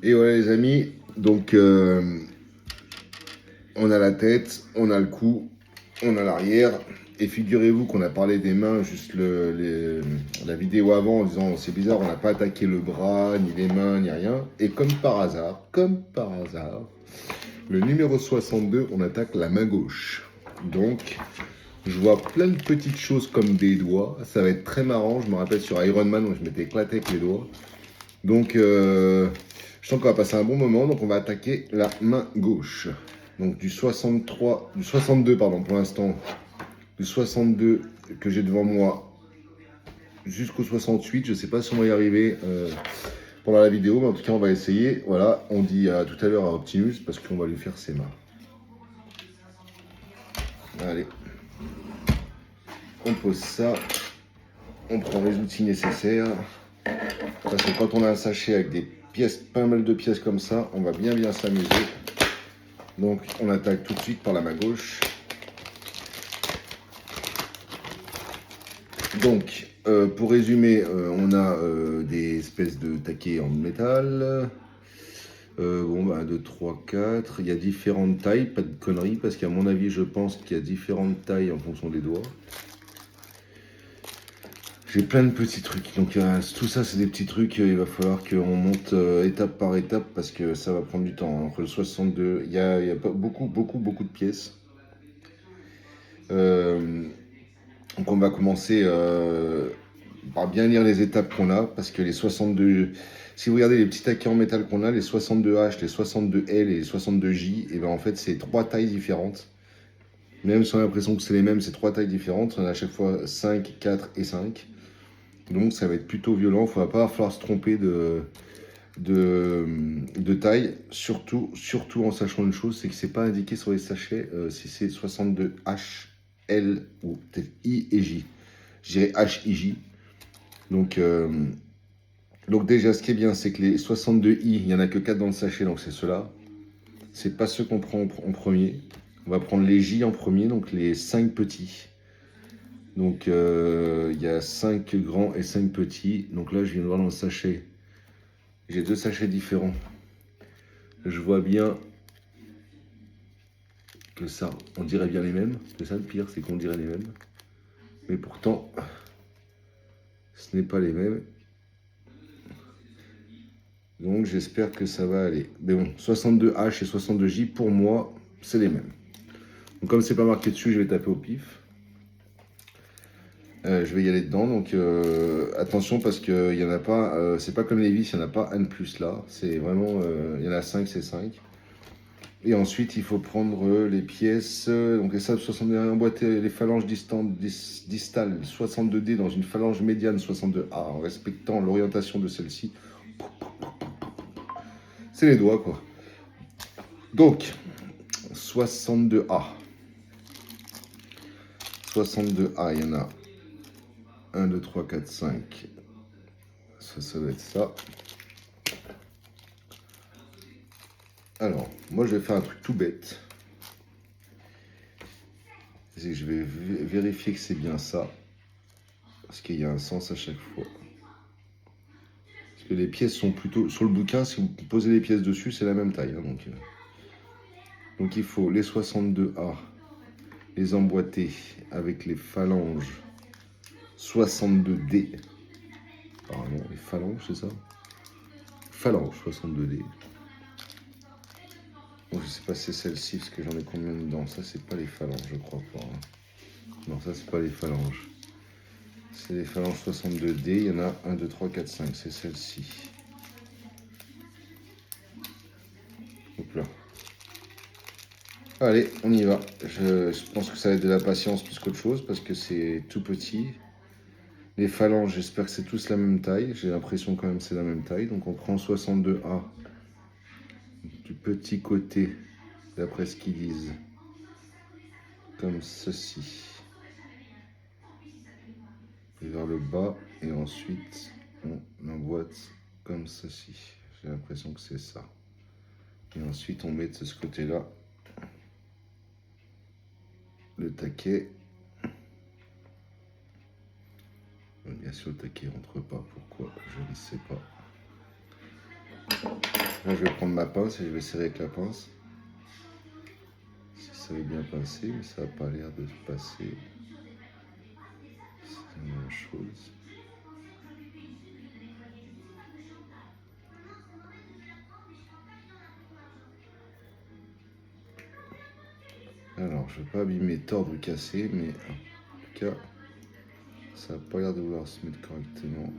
Et voilà les amis, donc on a la tête, on a le cou, on a l'arrière. Et figurez-vous qu'on a parlé des mains juste la vidéo avant en disant c'est bizarre, on n'a pas attaqué le bras, ni les mains, ni rien. Et comme par hasard, le numéro 62, on attaque la main gauche. Donc, je vois plein de petites choses comme des doigts. Ça va être très marrant. Je me rappelle sur Iron Man où je m'étais éclaté avec les doigts. Donc, je sens qu'on va passer un bon moment. Donc, on va attaquer la main gauche. Donc, du 62, pardon, pour l'instant. Du 62 que j'ai devant moi jusqu'au 68. Je ne sais pas si on va y arriver pendant la vidéo, mais en tout cas, on va essayer. Voilà, on dit à tout à l'heure à Optimus parce qu'on va lui faire ses mains. Allez. On pose ça. On prend les outils nécessaires. Parce que quand on a un sachet avec des pièces, pas mal de pièces comme ça, on va bien s'amuser. Donc on attaque tout de suite par la main gauche. Donc pour résumer, on a des espèces de taquets en métal. Bon, bah 1, 2, 3, 4. Il y a différentes tailles, pas de conneries, parce qu'à mon avis, je pense qu'il y a différentes tailles en fonction des doigts. J'ai plein de petits trucs, donc tout ça c'est des petits trucs, il va falloir qu'on monte étape par étape parce que ça va prendre du temps. Hein. Entre le 62, il y a pas beaucoup de pièces. Donc on va commencer par bien lire les étapes qu'on a parce que les 62, si vous regardez les petits taquets en métal qu'on a, les 62H, les 62L et les 62J, et ben en fait c'est 3 tailles différentes. Même si on a l'impression que c'est les mêmes, c'est 3 tailles différentes, on a à chaque fois 5, 4 et 5. Donc ça va être plutôt violent, il ne va pas falloir se tromper de taille, surtout en sachant une chose, c'est que c'est pas indiqué sur les sachets si c'est 62H, L ou peut-être I et J. Je dirais H, I, J. Donc déjà, ce qui est bien, c'est que les 62I, il n'y en a que 4 dans le sachet, donc c'est ceux-là. C'est pas ceux qu'on prend en premier. On va prendre les J en premier, donc les 5 petits. Donc il y a 5 grands et 5 petits. Donc là, je viens de voir dans le sachet. J'ai 2 sachets différents. Je vois bien que ça, on dirait bien les mêmes. C'est ça le pire, c'est qu'on dirait les mêmes. Mais pourtant, ce n'est pas les mêmes. Donc j'espère que ça va aller. Mais bon, 62H et 62J, pour moi, c'est les mêmes. Donc comme c'est pas marqué dessus, je vais taper au pif. Je vais y aller dedans, donc attention parce qu'il n'y en a pas, c'est pas comme les vis, il n'y en a pas un de plus là. C'est vraiment, il y en a 5, c'est 5. Et ensuite, il faut prendre les pièces, donc les sables 62 emboîter les phalanges distales 62D dans une phalange médiane 62A en respectant l'orientation de celle-ci. C'est les doigts quoi. Donc, 62A. 62A, il y en a 1, 2, 3, 4, 5. Ça doit être ça. Alors, moi je vais faire un truc tout bête. Je vais vérifier que c'est bien ça. Parce qu'il y a un sens à chaque fois. Parce que les pièces sont plutôt... Sur le bouquin, si vous posez les pièces dessus, c'est la même taille. Hein, donc il faut les 62A, les emboîter avec les phalanges 62D. Apparemment, les phalanges, c'est ça? Phalange 62D. Bon, je sais pas si c'est celle-ci, parce que j'en ai combien dedans. Ça, c'est pas les phalanges, je crois pas. Hein. Non, ça, c'est pas les phalanges. C'est les phalanges 62D. Il y en a 1, 2, 3, 4, 5. C'est celle-ci. Hop là. Allez, on y va. Je pense que ça va être de la patience plus qu'autre chose, parce que c'est tout petit. Les phalanges, j'espère que c'est tous la même taille. J'ai l'impression quand même que c'est la même taille. Donc on prend 62A du petit côté, d'après ce qu'ils disent. Comme ceci. Et vers le bas. Et ensuite, on emboîte comme ceci. J'ai l'impression que c'est ça. Et ensuite, on met de ce côté-là le taquet. Bien sûr, le taquet rentre pas. Pourquoi? Je ne sais pas. Là, je vais prendre ma pince et je vais serrer avec la pince. Si ça veut bien pincer, mais ça n'a pas l'air de passer. C'est la même chose. Alors, je ne veux pas abîmer, tordre ou casser, mais en tout cas, ça n'a pas l'air de vouloir se mettre correctement.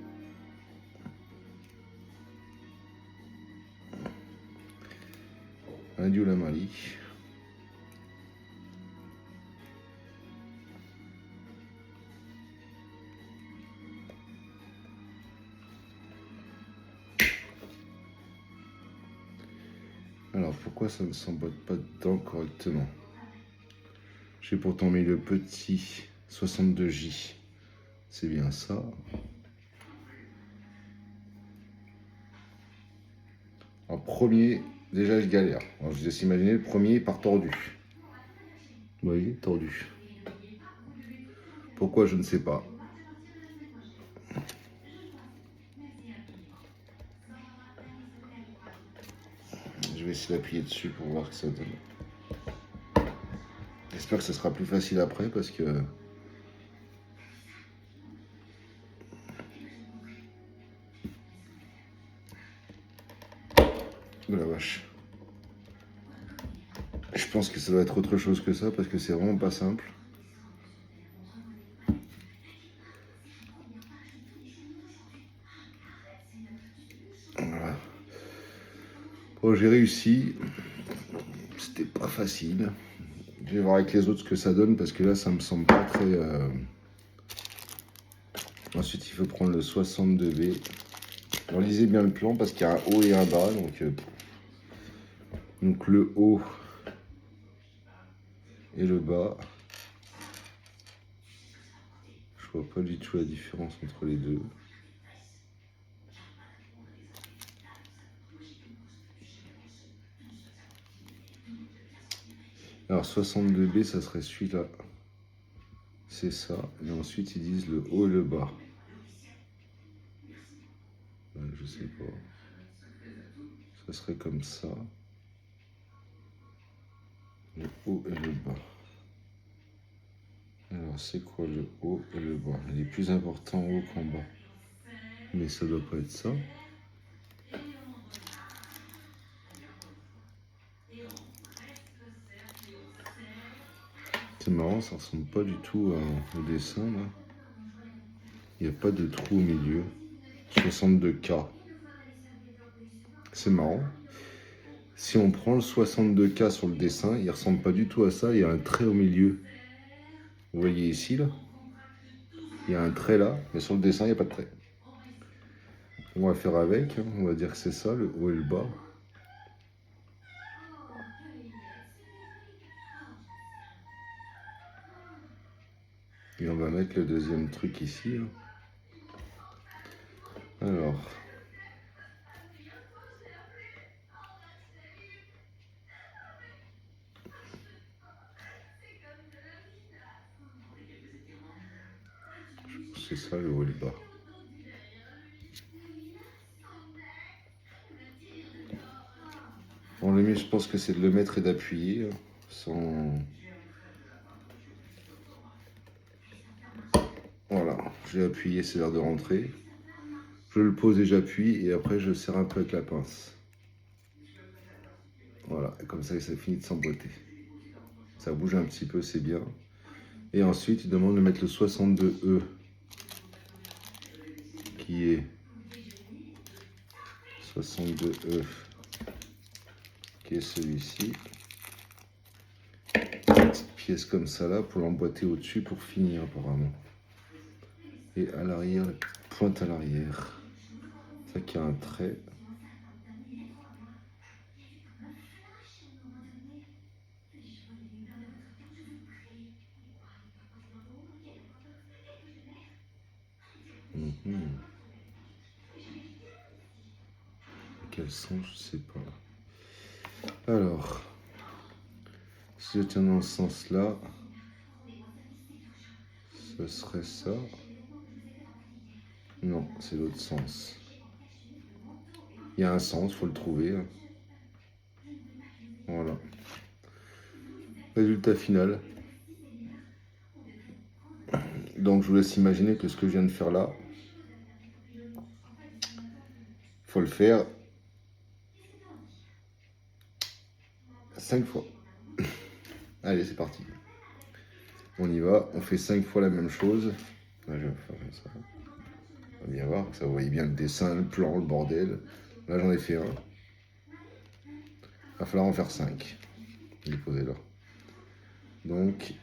Adieu la Mali. Alors, pourquoi ça ne s'emboîte pas dedans correctement? J'ai pourtant mis le petit 62J. C'est bien ça. En premier, déjà je galère. Alors, je vous laisse imaginer, le premier part tordu. Vous voyez, tordu. Pourquoi, je ne sais pas. Je vais essayer d'appuyer dessus pour voir ce que ça donne. J'espère que ce sera plus facile après parce que... Oh la vache. Je pense que ça doit être autre chose que ça parce que c'est vraiment pas simple. Voilà. Bon, j'ai réussi. C'était pas facile. Je vais voir avec les autres ce que ça donne parce que là, ça me semble pas très... Ensuite, il faut prendre le 62B. Alors, lisez bien le plan parce qu'il y a un haut et un bas. Donc le haut et le bas. Je vois pas du tout la différence entre les deux. Alors 62B, ça serait celui-là. C'est ça. Et ensuite, ils disent le haut et le bas. Ouais, je sais pas. Ça serait comme ça. Le haut et le bas. Alors, c'est quoi le haut et le bas? Il est plus important en haut qu'en bas. Mais ça doit pas être ça. C'est marrant, ça ressemble pas du tout au dessin, là. Il n'y a pas de trou au milieu. 62K. C'est marrant. Si on prend le 62K sur le dessin, il ressemble pas du tout à ça. Il y a un trait au milieu. Vous voyez ici, là? Il y a un trait là, mais sur le dessin, il n'y a pas de trait. On va faire avec. Hein. On va dire que c'est ça, le haut et le bas. Et on va mettre le deuxième truc ici. Là. Alors... c'est ça le haut et le bas. Bon, le mieux, je pense que c'est de le mettre et d'appuyer. Sans... Voilà, j'ai appuyé, c'est l'heure de rentrer. Je le pose et j'appuie, et après je serre un peu avec la pince. Voilà, et comme ça finit de s'emboîter. Ça bouge un petit peu, c'est bien. Et ensuite, il demande de mettre le 62E, qui est 62E, qui est celui-ci. Petite pièce comme ça là, pour l'emboîter au-dessus, pour finir apparemment. Et à l'arrière, la pointe à l'arrière. Ça qui a un trait. Quel sens, je sais pas. Alors, si je tiens dans ce sens-là, ce serait ça. Non, c'est l'autre sens. Il y a un sens, il faut le trouver. Voilà. Résultat final. Donc je vous laisse imaginer que ce que je viens de faire là, il faut le faire 5 fois. Allez, c'est parti. On y va, on fait 5 fois la même chose. Là, je vais faire ça. On va bien voir, ça vous voyez bien le dessin, le plan, le bordel. Là, j'en ai fait un. Il va falloir en faire 5. Il est posé là. Donc,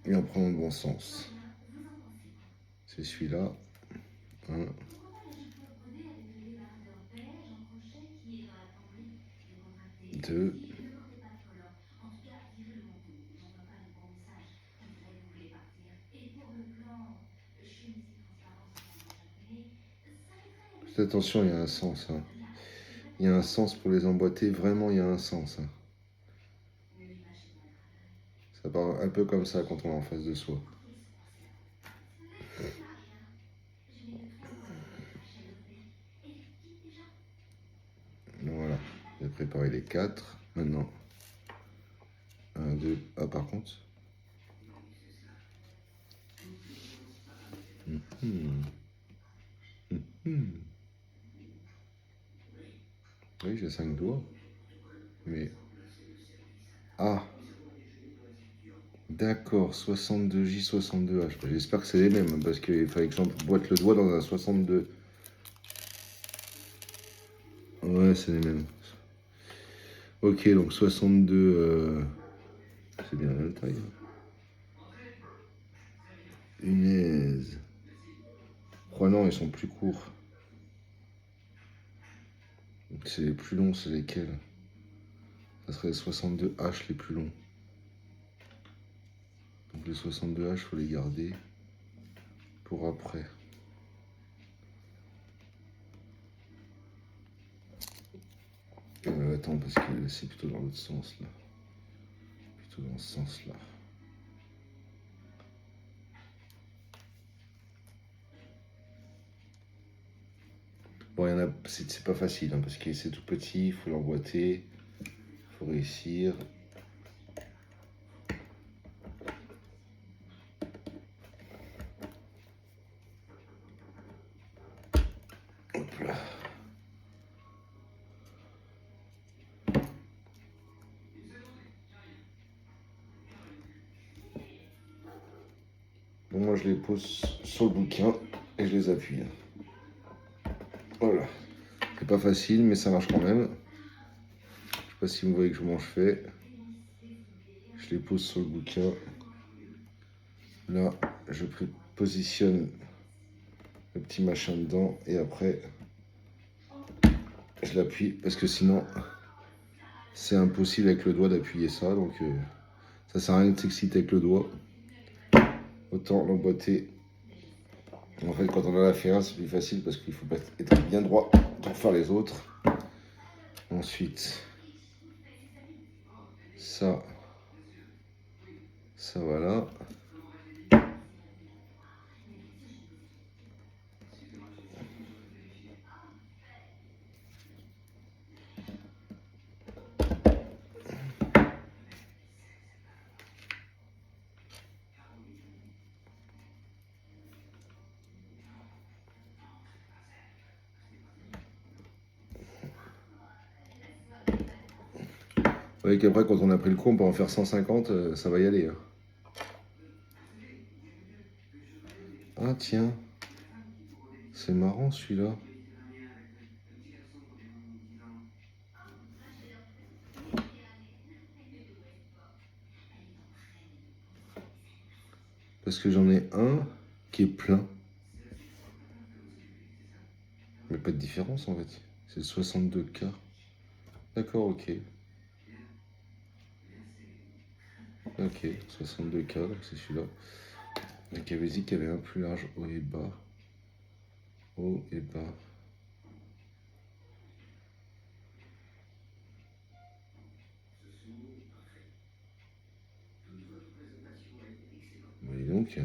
et en prenant le bon sens. C'est celui-là. 1. 2. 'Faites attention, il y a un sens. Hein. Il y a un sens pour les emboîter. Vraiment, il y a un sens. Hein. Ça part un peu comme ça quand on est en face de soi. Voilà. J'ai préparé les 4. Maintenant, 1, 2. Ah, par contre. Oui, j'ai 5 doigts. Mais. Ah! D'accord, 62J, 62H. J'espère que c'est les mêmes, parce qu'il fallait que j'emboîte le doigt dans un 62. Ouais, c'est les mêmes. Ok, donc 62... c'est bien la même taille. Punaise. Oh non, ils sont plus courts. Donc c'est les plus longs, c'est lesquels? Ça serait les 62H les plus longs. Donc les 62H, faut les garder pour après. Attends, parce que c'est plutôt dans l'autre sens là. Plutôt dans ce sens là. Bon, il y en a, c'est pas facile, hein, parce que c'est tout petit, il faut l'emboîter, il faut réussir. Hop là. Donc moi je les pose sur le bouquin et je les appuie. Voilà. C'est pas facile, mais ça marche quand même. Je sais pas si vous voyez comment je fais. Je les pose sur le bouquin. Là, je positionne le petit machin dedans et après, je l'appuie parce que sinon, c'est impossible avec le doigt d'appuyer ça. Donc, ça sert à rien de s'exciter avec le doigt. Autant l'emboîter. En fait, quand on en a fait un, c'est plus facile parce qu'il faut être bien droit pour faire les autres. Ensuite, ça voilà. Vous voyez qu'après, quand on a pris le coup, on peut en faire 150, ça va y aller. Hein. Ah tiens, c'est marrant celui-là. Parce que j'en ai un qui est plein. Mais pas de différence en fait. C'est 62K. D'accord, ok. Ok, 62K, donc c'est celui-là. Donc il y avait dit qu'il y avait un plus large, haut et bas. Haut et bas. Et donc,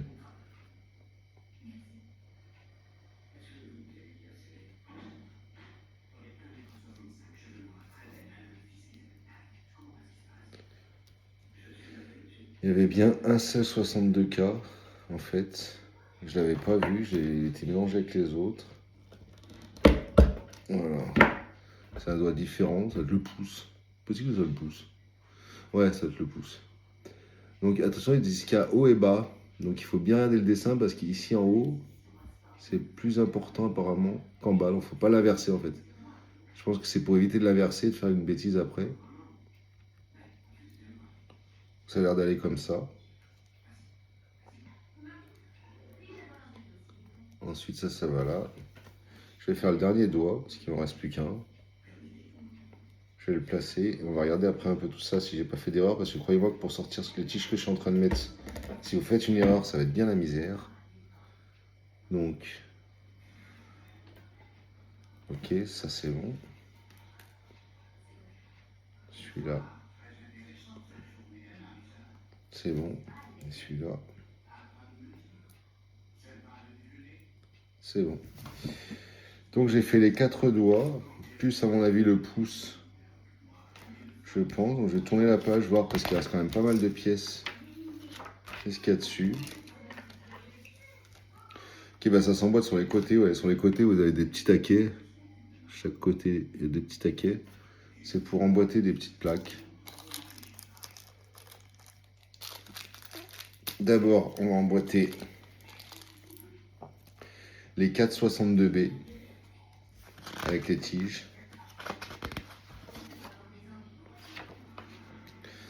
Il y avait bien un seul 62K en fait. Je l'avais pas vu, j'ai été mélangé avec les autres. Voilà. C'est un doigt différent, ça va être le pouce. Possible que ce soit le pouce. Ouais, ça va être le pouce. Donc attention, ils disent qu'il y a haut et bas. Donc il faut bien regarder le dessin parce qu'ici en haut, c'est plus important apparemment qu'en bas. Donc il ne faut pas l'inverser en fait. Je pense que c'est pour éviter de l'inverser et de faire une bêtise après. Ça a l'air d'aller comme ça. Ensuite ça va là. Je vais faire le dernier doigt, parce qu'il ne me reste plus qu'un. Je vais le placer et on va regarder après un peu tout ça si j'ai pas fait d'erreur. Parce que croyez-moi que pour sortir les tiges que je suis en train de mettre, si vous faites une erreur, ça va être bien la misère. Donc, ok, ça c'est bon. Celui-là, c'est bon. Et celui-là, c'est bon. Donc j'ai fait les 4 doigts, plus à mon avis le pouce, je pense. Donc je vais tourner la page, voir parce qu'il reste quand même pas mal de pièces. Qu'est-ce qu'il y a dessus? Ok, bah ça s'emboîte sur les côtés. Ouais, sur les côtés, vous avez des petits taquets. Chaque côté, il y a des petits taquets. C'est pour emboîter des petites plaques. D'abord, on va emboîter les 4,62B avec les tiges.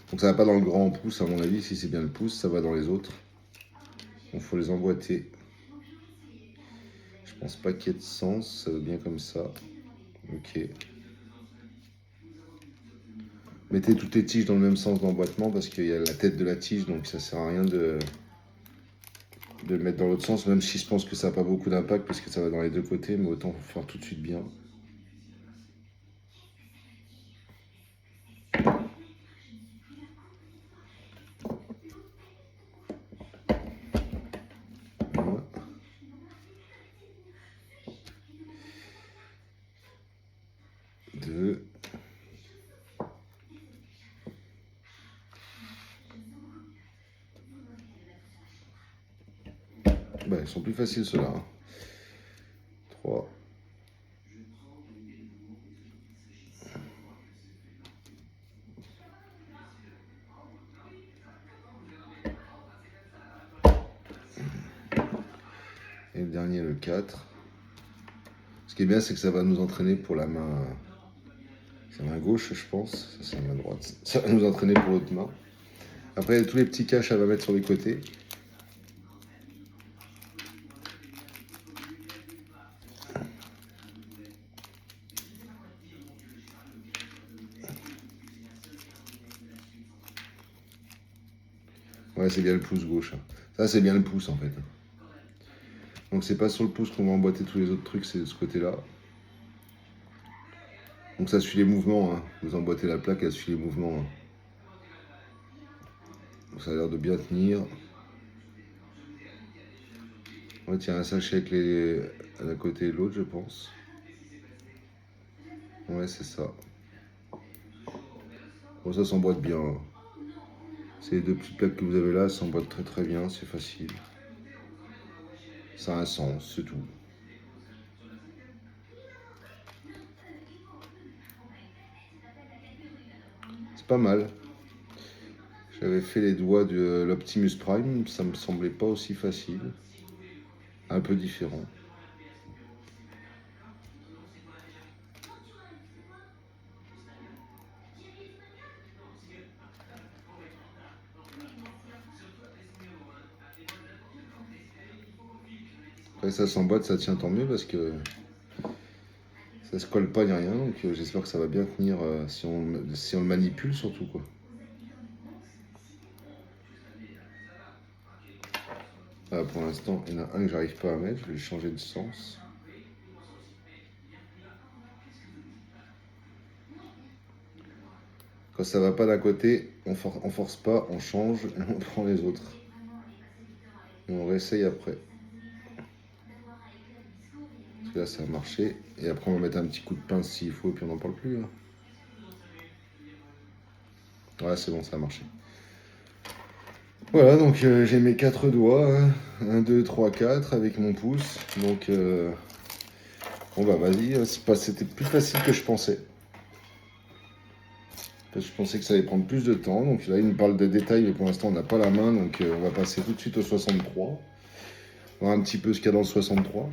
Donc ça va pas dans le grand pouce à mon avis, si c'est bien le pouce, ça va dans les autres. Donc il faut les emboîter. Je pense pas qu'il y ait de sens, ça va bien comme ça. Ok. Mettez toutes les tiges dans le même sens d'emboîtement parce qu'il y a la tête de la tige, donc ça sert à rien de le mettre dans l'autre sens, même si je pense que ça n'a pas beaucoup d'impact parce que ça va dans les deux côtés, mais autant faire tout de suite bien. Voilà. Deux. Bah, ils sont plus faciles ceux-là. 3. Et le dernier, le 4. Ce qui est bien, c'est que ça va nous entraîner pour la main. C'est la main gauche, je pense. Ça, c'est la main droite. Ça va nous entraîner pour l'autre main. Après, tous les petits caches, elle va mettre sur les côtés. Ouais, c'est bien le pouce gauche. Ça, c'est bien le pouce, en fait. Donc, c'est pas sur le pouce qu'on va emboîter tous les autres trucs, c'est de ce côté-là. Donc, ça suit les mouvements. Hein. Vous emboîtez la plaque, elle suit les mouvements. Hein. Donc, ça a l'air de bien tenir. Ouais, il y a un sachet avec les... à la côté de l'autre, je pense. Ouais, c'est ça. Bon, ça s'emboîte bien. Hein. C'est les deux petites plaques que vous avez là, ça s'emboîte très très bien, c'est facile. Ça a un sens, c'est tout. C'est pas mal. J'avais fait les doigts de l'Optimus Prime, ça me semblait pas aussi facile. Un peu différent. Après ça s'emboîte, ça tient tant mieux parce que ça se colle pas ni rien, donc j'espère que ça va bien tenir si on le manipule surtout quoi. Là, pour l'instant, il y en a un que j'arrive pas à mettre, je vais changer de sens. Quand ça va pas d'un côté, on force pas, on change et on prend les autres. Et on réessaye après. Parce que là ça a marché. Et après on va mettre un petit coup de pince s'il faut et puis on n'en parle plus. Hein. Ouais c'est bon, ça a marché. Voilà, donc j'ai mes 4 doigts, hein. 1, 2, 3, 4 avec mon pouce. Donc, bon bah vas-y, hein, c'était plus facile que je pensais. Je pensais que ça allait prendre plus de temps. Donc là, il nous parle de détails, mais pour l'instant, on n'a pas la main. Donc on va passer tout de suite au 63. Voir un petit peu ce qu'il y a dans le 63.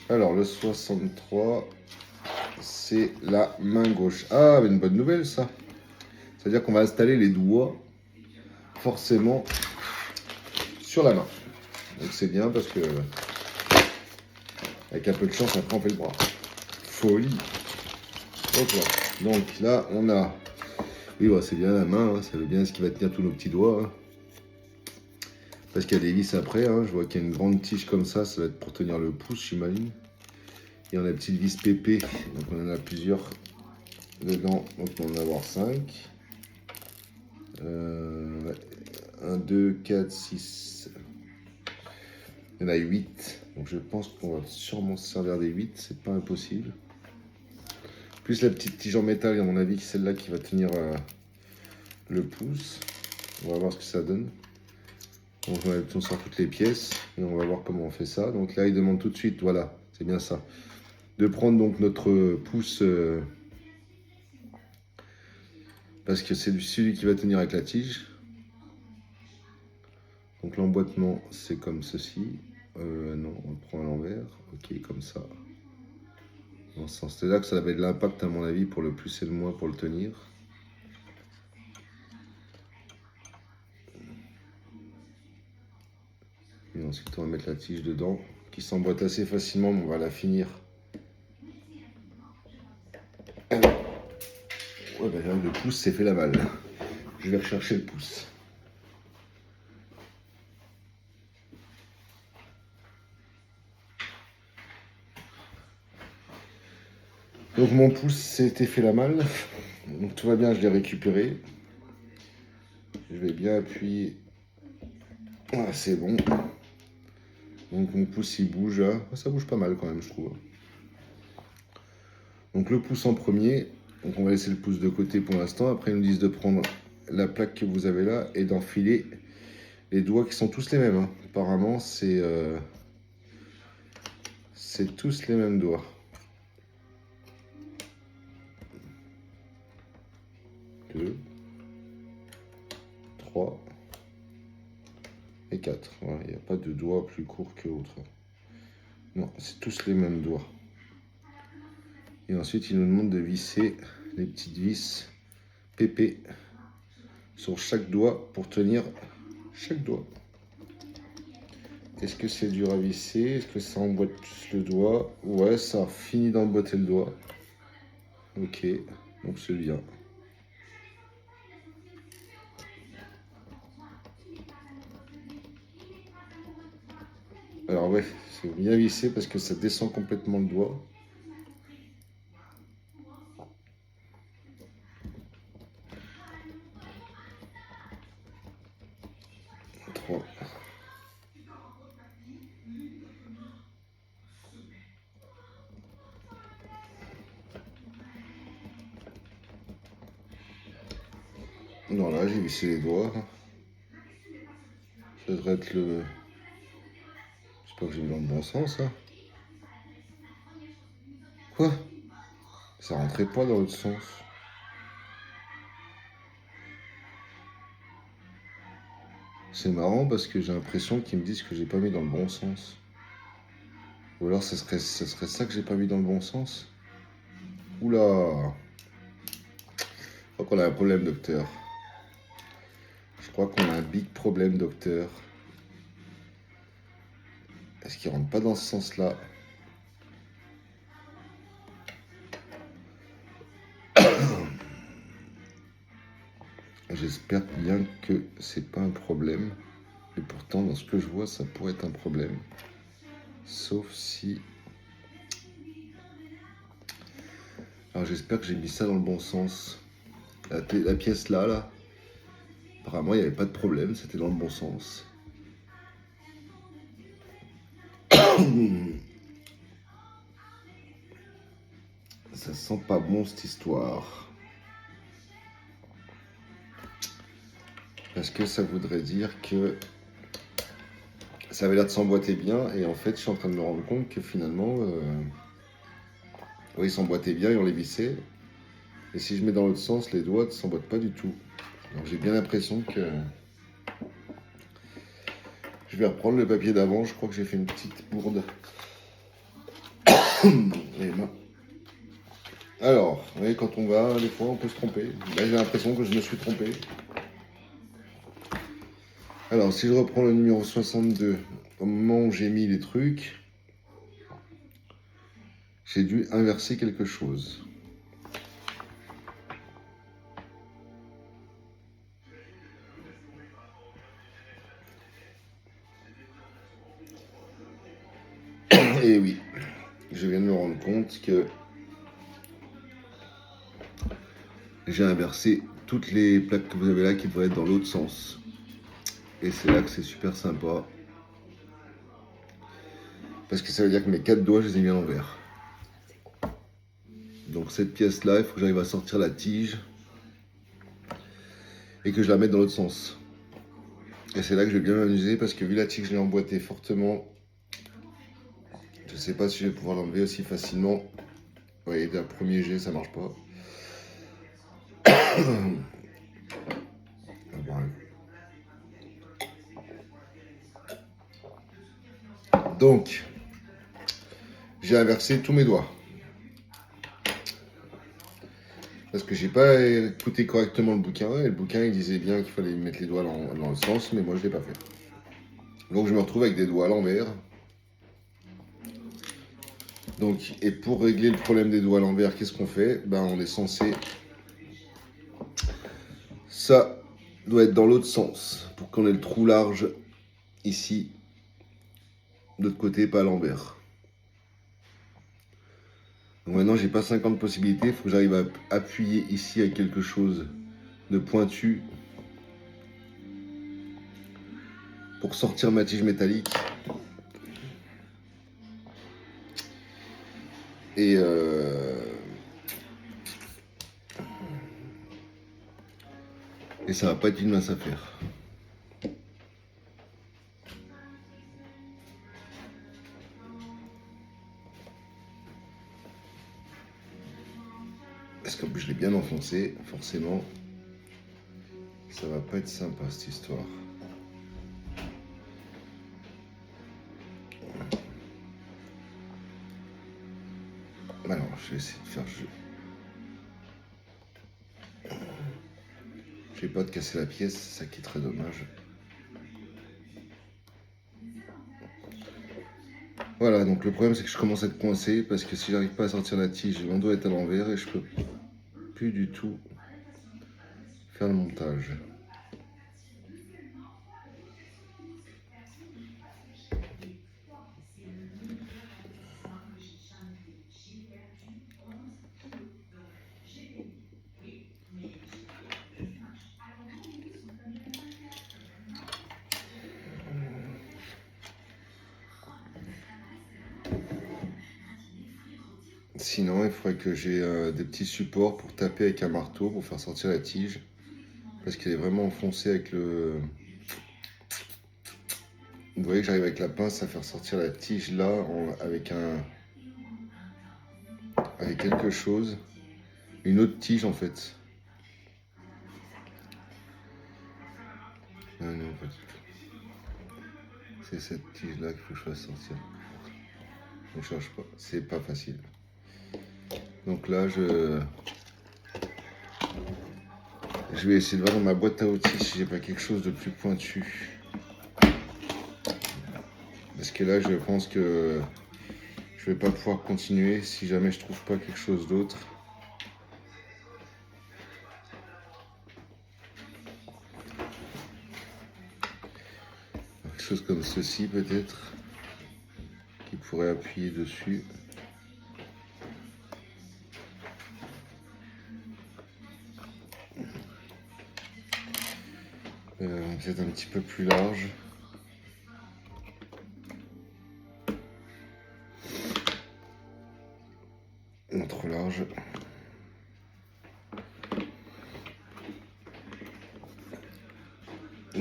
Alors, le 63, c'est la main gauche. Ah, mais une bonne nouvelle, ça. C'est-à-dire qu'on va installer les doigts, forcément, sur la main. Donc c'est bien parce que, avec un peu de chance, après, on fait le bras. Folie. Hop là. Donc là, on a... Oui, bah, c'est bien la main, hein. Ça veut bien ce qui va tenir tous nos petits doigts, hein. Parce qu'il y a des vis après, hein. Je vois qu'il y a une grande tige comme ça va être pour tenir le pouce, j'imagine. Et on a la petite vis PP, donc on en a plusieurs dedans, donc on va en avoir 5. 1, 2, 4, 6. Il y en a 8. Donc je pense qu'on va sûrement se servir des 8, c'est pas impossible. Plus la petite tige en métal, à mon avis, c'est celle-là qui va tenir le pouce. On va voir ce que ça donne. Donc on sort toutes les pièces et on va voir comment on fait ça. Donc là, il demande tout de suite, voilà, c'est bien ça. De prendre donc notre pouce, parce que c'est celui qui va tenir avec la tige. Donc l'emboîtement, c'est comme ceci. Non, on le prend à l'envers. Ok, comme ça. Dans ce sens. C'est là que ça avait de l'impact, à mon avis, pour le plus et le moins pour le tenir. Et ensuite, on va mettre la tige dedans, qui s'emboîte assez facilement, mais on va la finir. Ouais, bah là, le pouce s'est fait la malle. Je vais rechercher le pouce. Donc mon pouce s'était fait la malle. Donc tout va bien, je l'ai récupéré. Je vais bien appuyer. Ah, c'est bon. Donc mon pouce il bouge. Ça bouge pas mal quand même, je trouve. Donc le pouce en premier. Donc on va laisser le pouce de côté pour l'instant. Après ils nous disent de prendre la plaque que vous avez là et d'enfiler les doigts qui sont tous les mêmes, hein. Apparemment c'est tous les mêmes doigts. 2, 3 et 4. Voilà, il n'y a pas de doigts plus courts que l'autre. Non, c'est tous les mêmes doigts. Et ensuite, il nous demande de visser les petites vis PP sur chaque doigt pour tenir chaque doigt. Est-ce que c'est dur à visser? Est-ce que ça emboîte plus le doigt? Ouais, ça a fini d'emboîter le doigt. Ok, donc c'est bien. Alors ouais, c'est bien vissé parce que ça descend complètement le doigt. 3. Non, là, j'ai vissé les doigts. Ça devrait être le... J'espère que j'ai mis dans le bon sens, là. Quoi? Ça rentrait pas dans l'autre sens. C'est marrant parce que j'ai l'impression qu'ils me disent que j'ai pas mis dans le bon sens. Ou alors ça serait ça que j'ai pas mis dans le bon sens. Oula! Je crois qu'on a un problème, docteur. Je crois qu'on a un big problème, docteur. Est-ce qu'il rentre pas dans ce sens-là? J'espère bien que c'est pas un problème. Et pourtant, dans ce que je vois, ça pourrait être un problème. Sauf si... Alors j'espère que j'ai mis ça dans le bon sens. La pièce là. Apparemment, il n'y avait pas de problème, c'était dans le bon sens. Ça sent pas bon cette histoire. Parce que ça voudrait dire que ça avait l'air de s'emboîter bien. Et en fait, je suis en train de me rendre compte que finalement, oui, ils s'emboîtaient bien et on les vissait. Et si je mets dans l'autre sens, les doigts ne s'emboîtent pas du tout. Donc j'ai bien l'impression que je vais reprendre le papier d'avant. Je crois que j'ai fait une petite bourde. Et ben. Alors, vous voyez, quand on va, des fois, on peut se tromper. Là, j'ai l'impression que je me suis trompé. Alors, si je reprends le numéro 62, au moment où j'ai mis les trucs, j'ai dû inverser quelque chose. Et oui, je viens de me rendre compte que j'ai inversé toutes les plaques que vous avez là qui devraient être dans l'autre sens. Et c'est là que c'est super sympa. Parce que ça veut dire que mes 4 doigts, je les ai mis à l'envers. Donc cette pièce-là, il faut que j'arrive à sortir la tige et que je la mette dans l'autre sens. Et c'est là que je vais bien m'amuser parce que vu la tige, je l'ai emboîtée fortement. Je ne sais pas si je vais pouvoir l'enlever aussi facilement. Vous voyez, d'un premier jet, ça marche pas. Donc, j'ai inversé tous mes doigts. Parce que j'ai pas écouté correctement le bouquin. Et le bouquin, il disait bien qu'il fallait mettre les doigts dans le sens, mais moi, je ne l'ai pas fait. Donc, je me retrouve avec des doigts à l'envers. Donc, et pour régler le problème des doigts à l'envers, qu'est-ce qu'on fait? Ben, on est censé... Ça doit être dans l'autre sens, pour qu'on ait le trou large ici, de l'autre côté, pas à l'envers. Donc maintenant, j'ai pas 50 possibilités, il faut que j'arrive à appuyer ici avec quelque chose de pointu pour sortir ma tige métallique. Et ça va pas être une mince affaire. Parce qu'en plus je l'ai bien enfoncé, forcément. Ça va pas être sympa cette histoire. Alors, je vais essayer de faire jeu. Je vais pas te casser la pièce, c'est ça qui est très dommage. Voilà, donc le problème c'est que je commence à être coincé parce que si j'arrive pas à sortir la tige, mon doigt est à l'envers et je peux plus du tout faire le montage. Sinon, il faudrait que j'ai des petits supports pour taper avec un marteau pour faire sortir la tige. Parce qu'elle est vraiment enfoncée avec le... Vous voyez que j'arrive avec la pince à faire sortir la tige là avec quelque chose. Une autre tige en fait. Non, non, pas du tout. C'est cette tige là qu'il faut que je fasse sortir. On ne cherche pas. C'est pas facile. Donc là, je vais essayer de voir dans ma boîte à outils si j'ai pas quelque chose de plus pointu. Parce que là, je pense que je vais pas pouvoir continuer si jamais je trouve pas quelque chose d'autre. Quelque chose comme ceci peut-être, qui pourrait appuyer dessus. Peut-être un petit peu plus large. Non, trop large.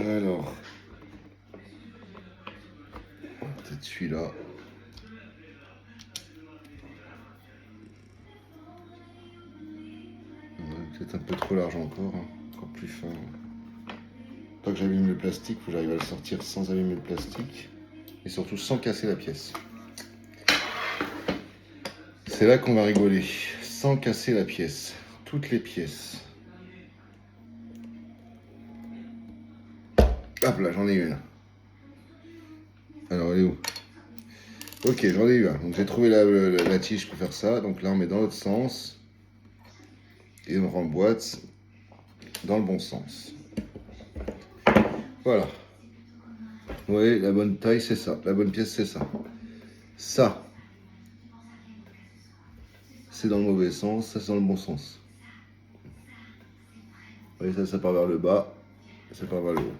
Alors, peut-être celui-là. Peut-être un peu trop large encore, hein. Encore plus fin. Tant que j'abîme le plastique, faut que j'arrive à le sortir sans abîmer le plastique. Et surtout sans casser la pièce. C'est là qu'on va rigoler. Sans casser la pièce. Toutes les pièces. Hop là, j'en ai une. Alors, elle est où? Ok, j'en ai eu un. Donc j'ai trouvé la tige pour faire ça. Donc là, on met dans l'autre sens. Et on remboîte dans le bon sens. Voilà. Vous voyez, la bonne taille, c'est ça. La bonne pièce, c'est ça. Ça, c'est dans le mauvais sens. Ça, c'est dans le bon sens. Vous voyez, ça part vers le bas. Ça part vers le haut.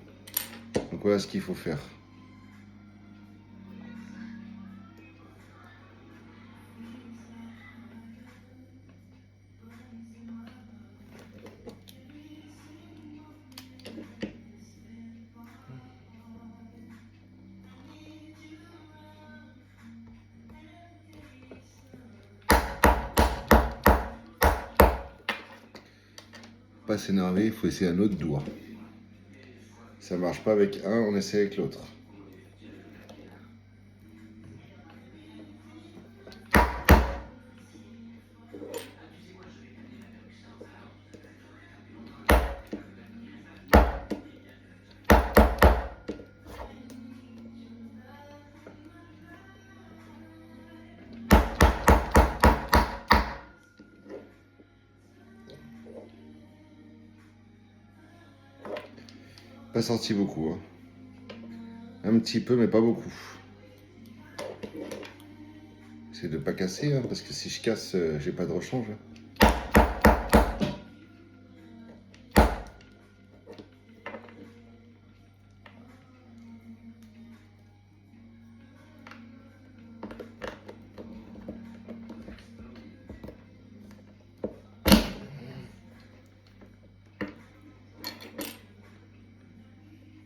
Donc voilà ce qu'il faut faire. Pas s'énerver, il faut essayer un autre doigt. Ça marche pas avec un, on essaie avec l'autre. Pas sorti beaucoup, hein. Un petit peu, mais pas beaucoup. C'est de pas casser, hein, parce que si je casse, j'ai pas de rechange. Hein.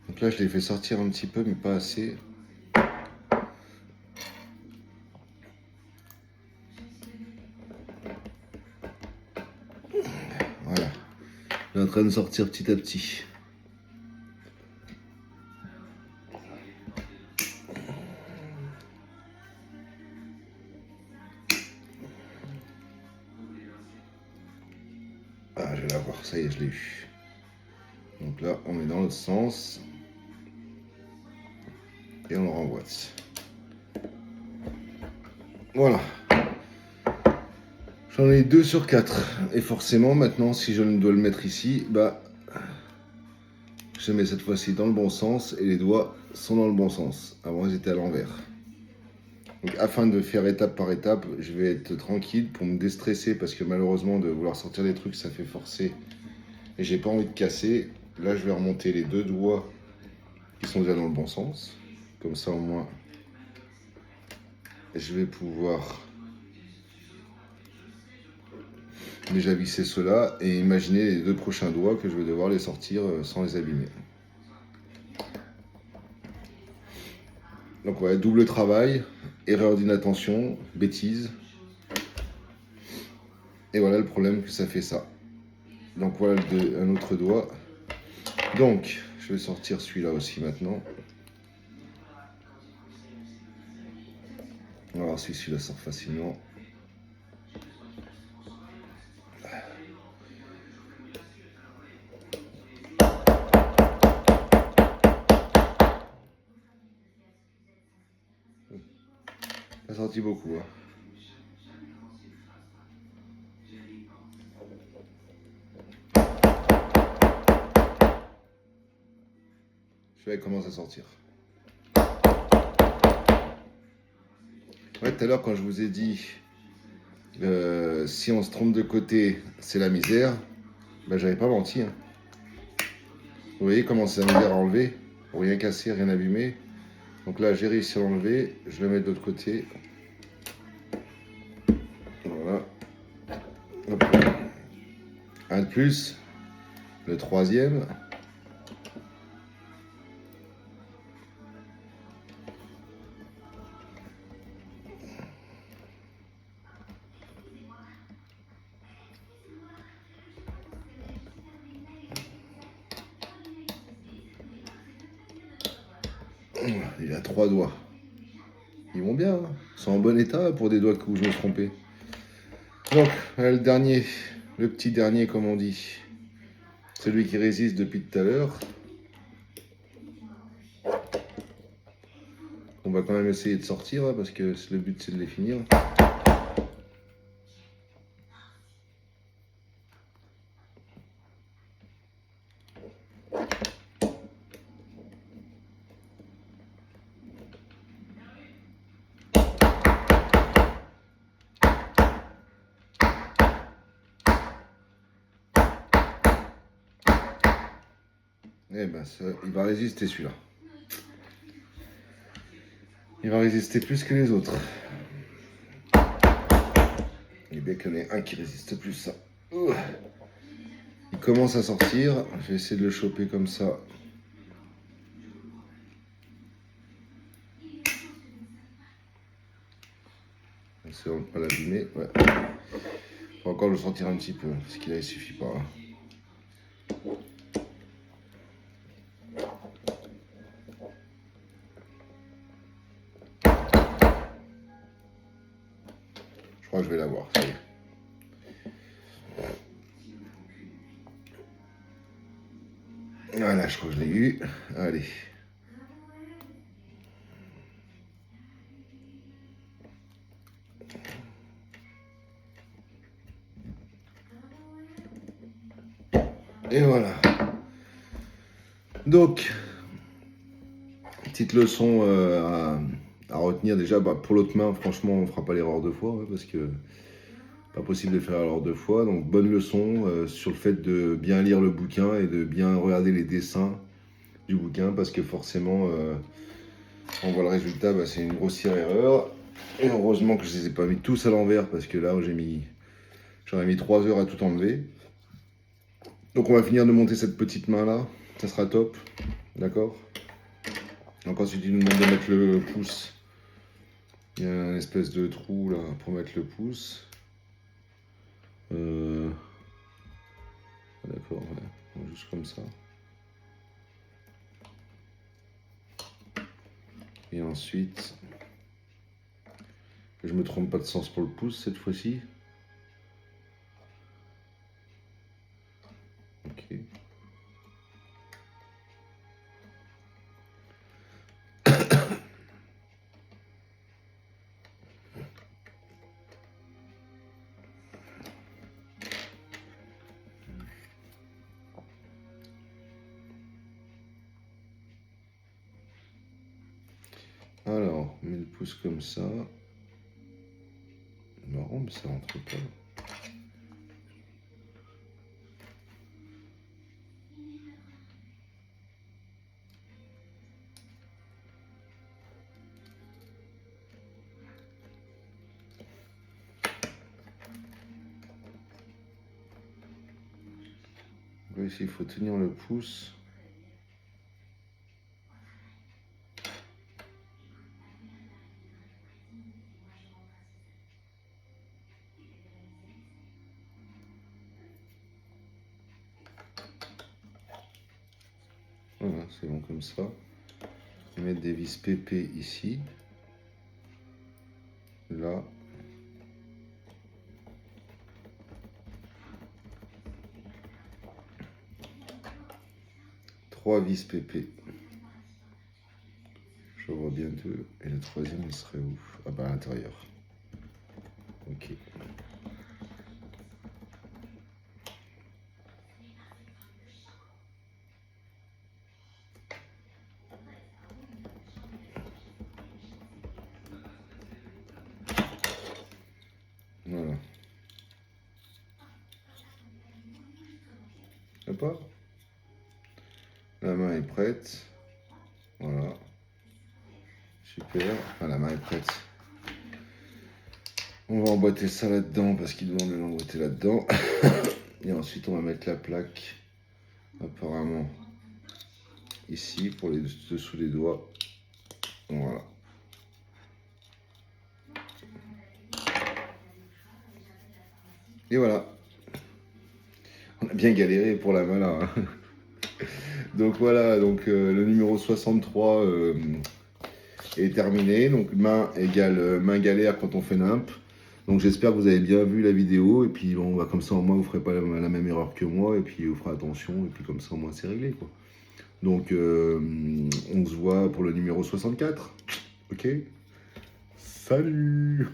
Donc là, je l'ai fait sortir un petit peu, mais pas assez. Voilà. Il est en train de sortir petit à petit. Ah, je vais l'avoir, ça y est, je l'ai eu. Donc là, on est dans l'autre sens. Et on le remboîte. Voilà. J'en ai 2 sur 4. Et forcément, maintenant, si je dois le mettre ici, bah, je mets cette fois-ci dans le bon sens et les doigts sont dans le bon sens. Avant, ils étaient à l'envers. Donc, afin de faire étape par étape, je vais être tranquille pour me déstresser parce que malheureusement, de vouloir sortir des trucs, ça fait forcer. Et j'ai pas envie de casser. Là, je vais remonter les 2 doigts qui sont déjà dans le bon sens. Comme ça, au moins, je vais pouvoir déjà visser cela et imaginer les 2 prochains doigts que je vais devoir les sortir sans les abîmer. Donc ouais, double travail, erreur d'inattention, bêtise. Et voilà le problème que ça fait ça. Donc voilà un autre doigt. Donc, je vais sortir celui-là aussi maintenant. On va voir si celui-là sort facilement. Ça a sorti beaucoup. Hein. Celui-là commence à sortir. Ouais, tout à l'heure quand je vous ai dit si on se trompe de côté, c'est la misère, ben j'avais pas menti. Hein. Vous voyez comment c'est la misère à enlever, rien casser, rien abîmer. Donc là, j'ai réussi à l'enlever, je le mets de l'autre côté. Voilà. Hop. Un de plus, le troisième. Il a 3 doigts. Ils vont bien, hein. Ils sont en bon état pour des doigts où je me suis trompé. Donc, le dernier, le petit dernier, comme on dit. Celui qui résiste depuis tout à l'heure. On va quand même essayer de sortir, hein, parce que le but c'est de les finir. Eh ben, il va résister celui-là. Il va résister plus que les autres. Il est bien qu'il y en ait un qui résiste plus, ça. Il commence à sortir. Je vais essayer de le choper comme ça. Essayons de ne pas l'abîmer. Ouais. On va encore le sortir un petit peu, parce qu'il ne suffit pas. Hein. Je crois que je vais l'avoir, ça y est. Voilà, je crois que je l'ai eu. Allez. Et voilà. Donc, petite leçon à retenir déjà. Pour l'autre main, franchement, on ne fera pas l'erreur 2 fois, hein, parce que pas possible de faire l'erreur 2 fois. Donc, bonne leçon sur le fait de bien lire le bouquin et de bien regarder les dessins du bouquin, parce que forcément, on voit le résultat, c'est une grossière erreur. Et heureusement que je ne les ai pas mis tous à l'envers, parce que là, j'aurais mis 3 heures à tout enlever. Donc on va finir de monter cette petite main là, ça sera top, d'accord. Donc ensuite il nous demande de mettre le pouce. Il y a un espèce de trou là pour mettre le pouce. D'accord, ouais. Juste comme ça. Et ensuite, que je me trompe pas de sens pour le pouce cette fois-ci. Ok. Alors, on met le pouce comme ça. Marrant, mais ça rentre pas. Là, ici, il faut tenir le pouce. Voilà, c'est bon comme ça. Je vais mettre des vis PP ici. Là. Trois vis PP. Je vois bien 2. Et le troisième, il serait où? Ah bah à l'intérieur. Ok. Voilà. Hop. La main est prête. Voilà. Super. Enfin, la main est prête. On va emboîter ça là-dedans parce qu'il demande de l'emboîter là-dedans. Et ensuite, on va mettre la plaque apparemment ici pour les dessous des doigts. Voilà. Et voilà. On a bien galéré pour la main là. Hein. Donc voilà, donc le numéro 63 est terminé. Donc main égale main galère quand on fait nimp. Donc j'espère que vous avez bien vu la vidéo. Et puis bon, bah, comme ça au moins vous ne ferez pas la même erreur que moi. Et puis vous ferez attention. Et puis comme ça au moins c'est réglé, quoi. Donc on se voit pour le numéro 64. Ok. Salut.